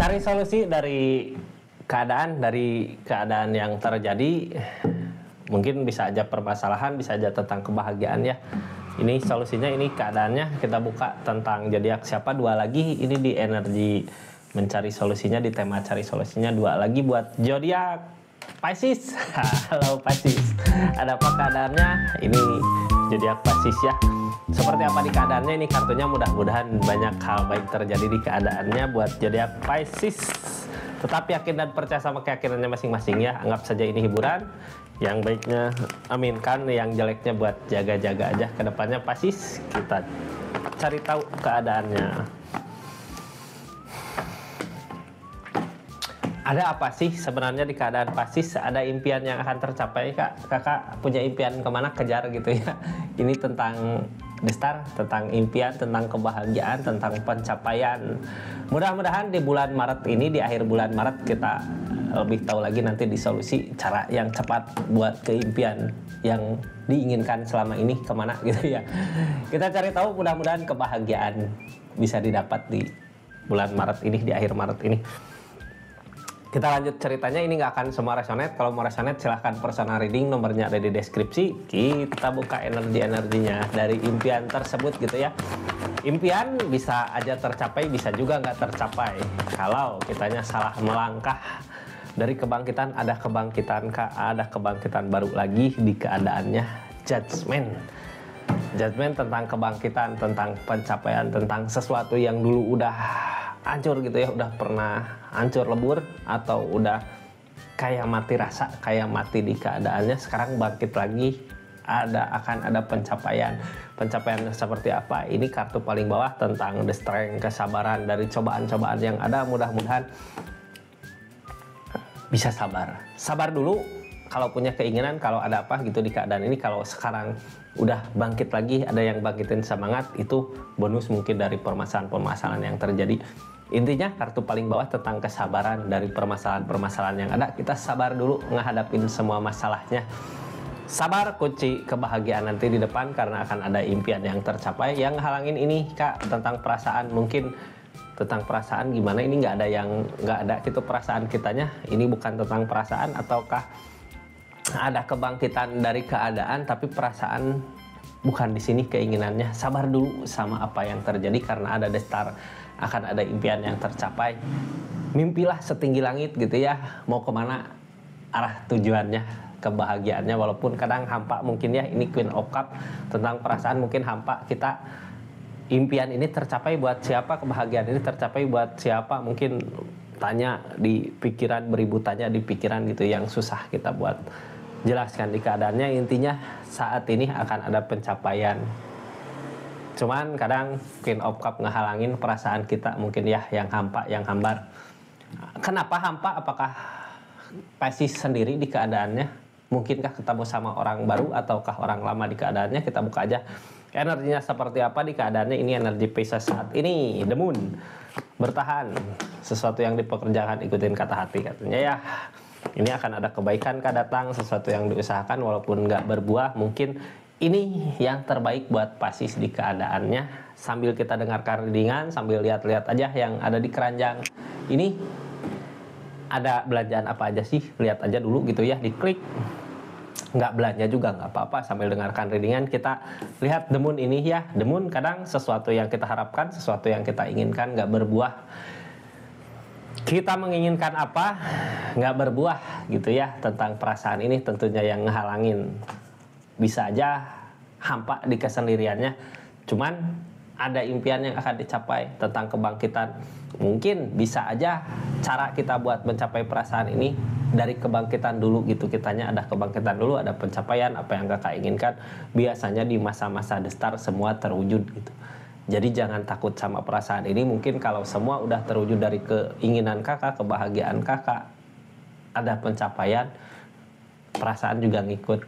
Cari solusi dari keadaan yang terjadi. Mungkin bisa aja permasalahan, bisa aja tentang kebahagiaan ya. Ini solusinya, ini keadaannya kita buka tentang zodiak siapa. Dua lagi ini di energi mencari solusinya, di tema cari solusinya. Dua lagi buat zodiak Pisces. Halo Pisces, ada apa keadaannya? Ini zodiak Pisces ya. Seperti apa di keadaannya, ini kartunya, mudah-mudahan banyak hal baik terjadi di keadaannya buat zodiak Pisces. Tetap yakin dan percaya sama keyakinannya masing-masing ya. Anggap saja ini hiburan. Yang baiknya aminkan, yang jeleknya buat jaga-jaga aja ke depannya. Pisces, kita cari tahu keadaannya. Ada apa sih sebenarnya di keadaan Pisces? Ada impian yang akan tercapai kak? Kakak punya impian kemana, kejar gitu ya. Ini tentang Destar, tentang impian, tentang kebahagiaan, tentang pencapaian. Mudah-mudahan di bulan Maret ini, di akhir bulan Maret, kita lebih tahu lagi nanti di solusi cara yang cepat buat keimpian yang diinginkan selama ini kemana gitu ya. Kita cari tahu, mudah-mudahan kebahagiaan bisa didapat di bulan Maret ini, di akhir Maret ini. Kita lanjut ceritanya, ini nggak akan semua resonate. Kalau mau resonate silahkan personal reading, nomornya ada di deskripsi. Kita buka energi-energinya dari impian tersebut gitu ya. Impian bisa aja tercapai, bisa juga nggak tercapai. Kalau kitanya salah melangkah dari kebangkitan, ada kebangkitan kak, ada kebangkitan baru lagi di keadaannya. Judgment tentang kebangkitan, tentang pencapaian, tentang sesuatu yang dulu udah hancur gitu ya, udah pernah hancur lebur atau udah kayak mati rasa, kayak mati di keadaannya, sekarang bangkit lagi, akan ada pencapaian seperti apa. Ini kartu paling bawah tentang the strength, kesabaran dari cobaan-cobaan yang ada. Mudah-mudahan bisa sabar dulu kalau punya keinginan, kalau ada apa gitu di keadaan ini. Kalau sekarang udah bangkit lagi, ada yang bangkitin semangat, itu bonus mungkin dari permasalahan-permasalahan yang terjadi. Intinya kartu paling bawah tentang kesabaran dari permasalahan-permasalahan yang ada. Kita sabar dulu ngehadapin semua masalahnya. Sabar kunci kebahagiaan nanti di depan, karena akan ada impian yang tercapai. Yang halangin ini kak tentang perasaan, mungkin tentang perasaan gimana, ini nggak ada gitu perasaan kitanya. Ini bukan tentang perasaan, ataukah ada kebangkitan dari keadaan tapi perasaan bukan di sini keinginannya. Sabar dulu sama apa yang terjadi, karena ada Destar, akan ada impian yang tercapai. Mimpilah setinggi langit gitu ya, mau kemana arah tujuannya, kebahagiaannya, walaupun kadang hampa mungkin ya. Ini Queen of Cup tentang perasaan, mungkin hampa kita. Impian ini tercapai buat siapa, kebahagiaan ini tercapai buat siapa, mungkin tanya di pikiran, beribu tanya di pikiran gitu, yang susah kita buat jelaskan di keadaannya. Intinya saat ini akan ada pencapaian, cuman kadang Queen of Cup ngehalangin perasaan kita mungkin ya, yang hampa, yang hambar. Kenapa hampa? Apakah Pisces sendiri di keadaannya? Mungkinkah ketemu sama orang baru, ataukah orang lama di keadaannya? Kita buka aja energinya seperti apa di keadaannya. Ini energi Pisces saat ini. The Moon, bertahan, sesuatu yang dipekerjakan, ikutin kata hati katanya ya. Ini akan ada kebaikan kah datang, sesuatu yang diusahakan walaupun nggak berbuah. Mungkin ini yang terbaik buat Pisces di keadaannya. Sambil kita dengarkan readingan, sambil lihat-lihat aja yang ada di keranjang ini. Ada belanjaan apa aja sih? Lihat aja dulu gitu ya, diklik. Nggak belanja juga nggak apa-apa, sambil dengarkan readingan kita lihat The Moon ini ya. The Moon kadang sesuatu yang kita harapkan, sesuatu yang kita inginkan nggak berbuah. Kita menginginkan apa, nggak berbuah gitu ya. Tentang perasaan ini tentunya yang ngehalangin. Bisa aja hampa di kesendiriannya, cuman ada impian yang akan dicapai tentang kebangkitan. Mungkin bisa aja cara kita buat mencapai perasaan ini dari kebangkitan dulu gitu. Kitanya ada kebangkitan dulu, ada pencapaian apa yang kakak inginkan. Biasanya di masa-masa Destar semua terwujud gitu. Jadi jangan takut sama perasaan ini. Mungkin kalau semua udah terwujud dari keinginan kakak, kebahagiaan kakak, ada pencapaian, perasaan juga ngikut.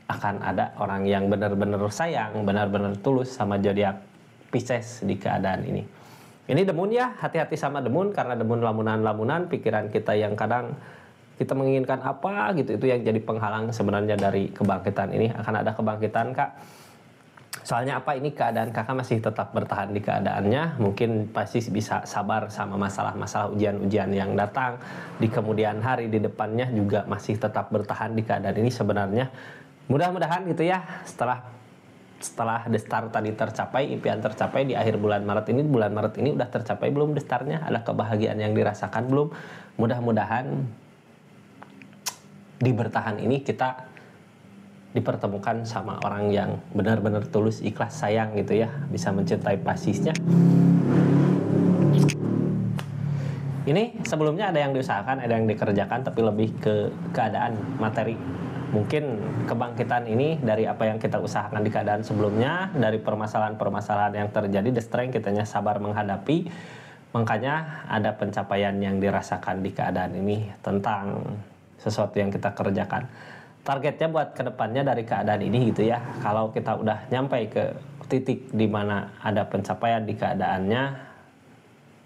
Akan ada orang yang benar-benar sayang, benar-benar tulus sama zodiak Pisces di keadaan ini. Ini The Moon ya, hati-hati sama The Moon, karena The Moon lamunan-lamunan pikiran kita yang kadang kita menginginkan apa gitu, itu yang jadi penghalang sebenarnya dari kebangkitan ini. Akan ada kebangkitan kak. Soalnya apa, ini keadaan kakak masih tetap bertahan di keadaannya, mungkin pasti bisa sabar sama masalah-masalah ujian-ujian yang datang di kemudian hari, di depannya juga masih tetap bertahan di keadaan ini sebenarnya. Mudah-mudahan gitu ya, setelah destar tadi tercapai, impian tercapai di akhir bulan Maret ini udah tercapai belum destarnya? Ada kebahagiaan yang dirasakan belum? Mudah-mudahan di bertahan ini kita dipertemukan sama orang yang benar-benar tulus, ikhlas, sayang gitu ya, bisa mencintai pasisnya. Ini sebelumnya ada yang diusahakan, ada yang dikerjakan, tapi lebih ke keadaan materi. Mungkin kebangkitan ini dari apa yang kita usahakan di keadaan sebelumnya, dari permasalahan-permasalahan yang terjadi, the strength kitanya sabar menghadapi, makanya ada pencapaian yang dirasakan di keadaan ini tentang sesuatu yang kita kerjakan. Targetnya buat kedepannya dari keadaan ini gitu ya, kalau kita udah nyampe ke titik di mana ada pencapaian di keadaannya,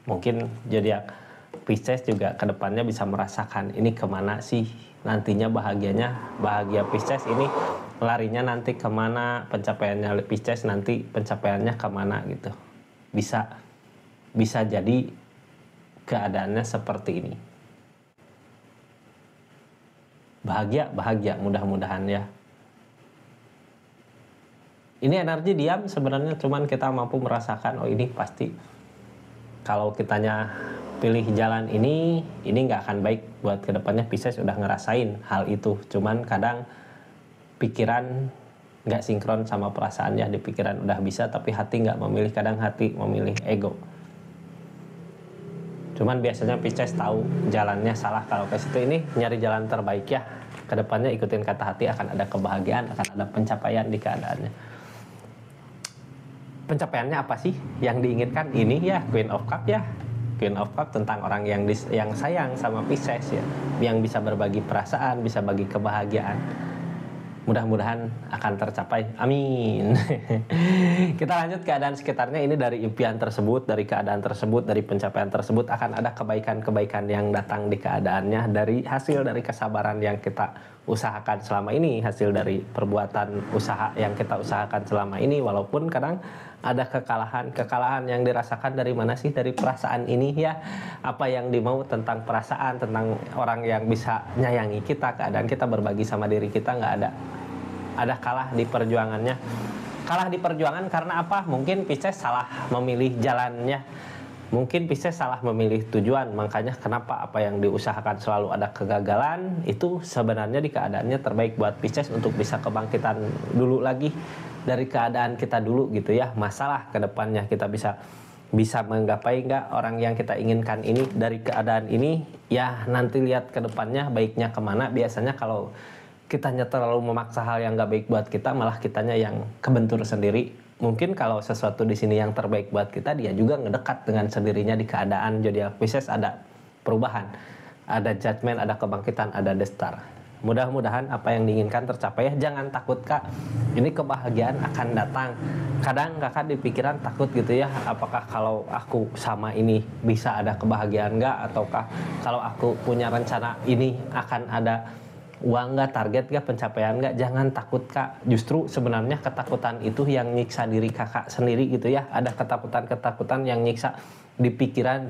mungkin zodiak Pisces juga kedepannya bisa merasakan ini kemana sih nantinya bahagia Pisces ini larinya nanti kemana, pencapaiannya Pisces nanti pencapaiannya kemana gitu, bisa jadi keadaannya seperti ini. Bahagia mudah-mudahan ya. Ini energi diam sebenarnya, cuman kita mampu merasakan, oh ini pasti kalau kitanya pilih jalan ini nggak akan baik buat kedepannya. Pisces udah ngerasain hal itu, cuman kadang pikiran nggak sinkron sama perasaannya. Di pikiran udah bisa tapi hati nggak memilih, kadang hati memilih ego. Cuman biasanya Pisces tahu jalannya salah kalau ke situ. Ini nyari jalan terbaik ya. Kedepannya ikutin kata hati, akan ada kebahagiaan, akan ada pencapaian di keadaannya. Pencapaiannya apa sih yang diinginkan? Ini ya Queen of Cup ya. Queen of Cup tentang orang yang sayang sama Pisces ya. Yang bisa berbagi perasaan, bisa bagi kebahagiaan. Mudah-mudahan akan tercapai. Amin. Kita lanjut keadaan sekitarnya. Ini dari impian tersebut, dari keadaan tersebut, dari pencapaian tersebut akan ada kebaikan-kebaikan yang datang di keadaannya dari hasil dari kesabaran yang kita usahakan selama ini, hasil dari perbuatan usaha yang kita usahakan selama ini. Walaupun kadang ada kekalahan yang dirasakan dari mana sih? Dari perasaan ini ya. Apa yang dimau tentang perasaan, tentang orang yang bisa nyayangi kita, keadaan kita berbagi sama diri kita, nggak ada kalah di perjuangannya. Kalah di perjuangan karena apa? Mungkin Pisces salah memilih jalannya, mungkin Pisces salah memilih tujuan. Makanya kenapa apa yang diusahakan selalu ada kegagalan, itu sebenarnya di keadaannya terbaik buat Pisces untuk bisa kebangkitan dulu lagi dari keadaan kita dulu gitu ya. Masalah kedepannya kita bisa menggapai nggak orang yang kita inginkan ini dari keadaan ini ya. Nanti lihat kedepannya baiknya kemana. Biasanya kalau kitanya terlalu memaksa hal yang nggak baik buat kita, malah kitanya yang kebentur sendiri. Mungkin kalau sesuatu di sini yang terbaik buat kita, dia juga ngedekat dengan sendirinya di keadaan. Jadi Pisces ada perubahan, ada judgment, ada kebangkitan, ada destar. Mudah-mudahan apa yang diinginkan tercapai ya. Jangan takut kak, ini kebahagiaan akan datang. Kadang kakak di pikiran takut gitu ya, apakah kalau aku sama ini bisa ada kebahagiaan nggak, ataukah kalau aku punya rencana ini akan ada uang nggak, target nggak, pencapaian nggak. Jangan takut kak, justru sebenarnya ketakutan itu yang nyiksa diri kakak sendiri gitu ya. Ada ketakutan yang nyiksa di pikiran.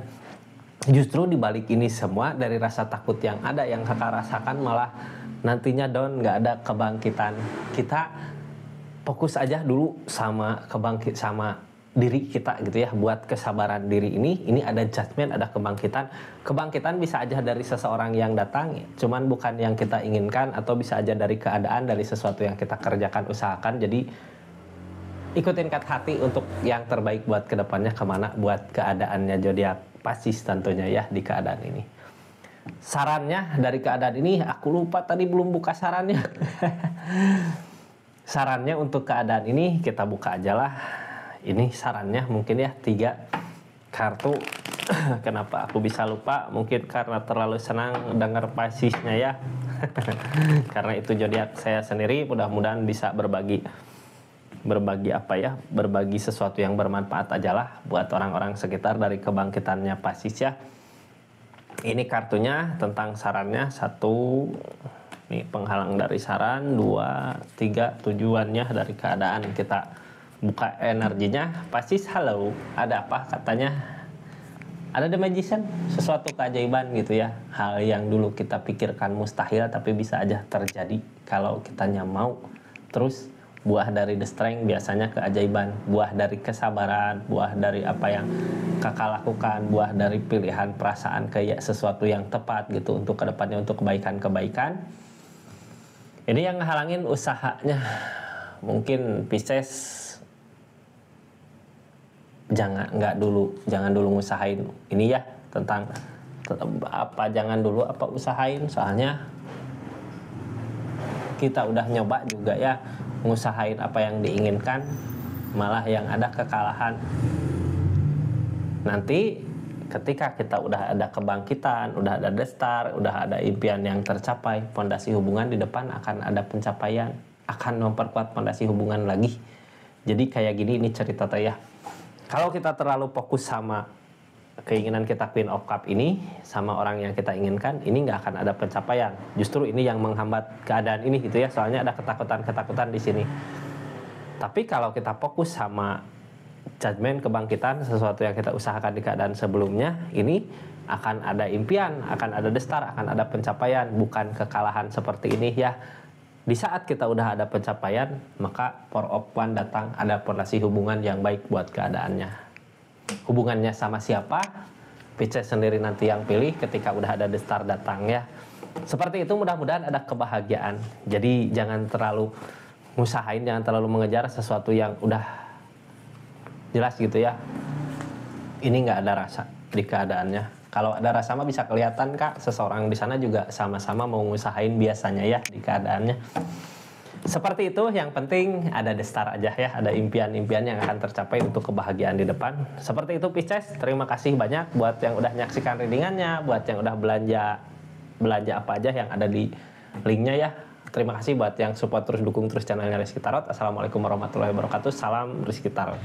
Justru dibalik ini semua, dari rasa takut yang ada yang kakak rasakan, malah nantinya down, nggak ada kebangkitan. Kita fokus aja dulu sama sama diri kita gitu ya. Buat kesabaran diri ini ada judgment, ada kebangkitan bisa aja dari seseorang yang datang, cuman bukan yang kita inginkan, atau bisa aja dari keadaan, dari sesuatu yang kita kerjakan, usahakan. Jadi ikutin kata hati untuk yang terbaik buat kedepannya kemana, buat keadaannya zodiak Pisces tentunya ya di keadaan ini. Sarannya dari keadaan ini, aku lupa tadi belum buka sarannya. Sarannya untuk keadaan ini kita buka aja lah. Ini sarannya mungkin ya 3 kartu. Kenapa aku bisa lupa? Mungkin karena terlalu senang dengar Piscesnya ya. Karena itu zodiak saya sendiri. Mudah-mudahan bisa berbagi apa ya, berbagi sesuatu yang bermanfaat aja lah buat orang-orang sekitar dari kebangkitannya Pisces ya. Ini kartunya tentang sarannya. 1 ini penghalang dari saran, 2, 3 tujuannya dari keadaan kita buka energinya, pasti halo, ada apa katanya? Ada the magician, sesuatu keajaiban gitu ya. Hal yang dulu kita pikirkan mustahil tapi bisa aja terjadi kalau kitanya mau. Terus buah dari the strength biasanya keajaiban, buah dari kesabaran, buah dari apa yang kakak lakukan, buah dari pilihan perasaan kayak sesuatu yang tepat gitu untuk kedepannya, untuk kebaikan-kebaikan. Ini yang ngehalangin usahanya. Mungkin Pisces jangan dulu ngusahain ini ya, tentang apa, jangan dulu apa usahain, soalnya kita udah nyoba juga ya ngusahain apa yang diinginkan, malah yang ada kekalahan. Nanti ketika kita udah ada kebangkitan, udah ada destar, udah ada impian yang tercapai, fondasi hubungan di depan akan ada pencapaian, akan memperkuat fondasi hubungan lagi. Jadi kayak gini, ini cerita teh ya. Kalau kita terlalu fokus sama keinginan kita Queen of Cup ini, sama orang yang kita inginkan, ini nggak akan ada pencapaian. Justru ini yang menghambat keadaan ini gitu ya, soalnya ada ketakutan-ketakutan di sini. Tapi kalau kita fokus sama judgment, kebangkitan, sesuatu yang kita usahakan di keadaan sebelumnya, ini akan ada impian, akan ada destar, akan ada pencapaian, bukan kekalahan seperti ini ya. Di saat kita udah ada pencapaian, maka Four of Wands datang, ada fondasi hubungan yang baik buat keadaannya. Hubungannya sama siapa? Pisces sendiri nanti yang pilih ketika udah ada destar datang ya. Seperti itu, mudah-mudahan ada kebahagiaan. Jadi jangan terlalu ngusahain, jangan terlalu mengejar sesuatu yang udah jelas gitu ya. Ini nggak ada rasa di keadaannya. Kalau ada rasa mah bisa kelihatan Kak, seseorang di sana juga sama-sama mau ngusahain biasanya ya di keadaannya. Seperti itu, yang penting ada destar aja ya, ada impian-impian yang akan tercapai untuk kebahagiaan di depan. Seperti itu Pisces, terima kasih banyak buat yang udah nyaksikan readingannya, buat yang udah belanja apa aja yang ada di linknya ya. Terima kasih buat yang support terus, dukung terus channelnya Rizky Tarot. Assalamualaikum warahmatullahi wabarakatuh. Salam Rizky Tarot.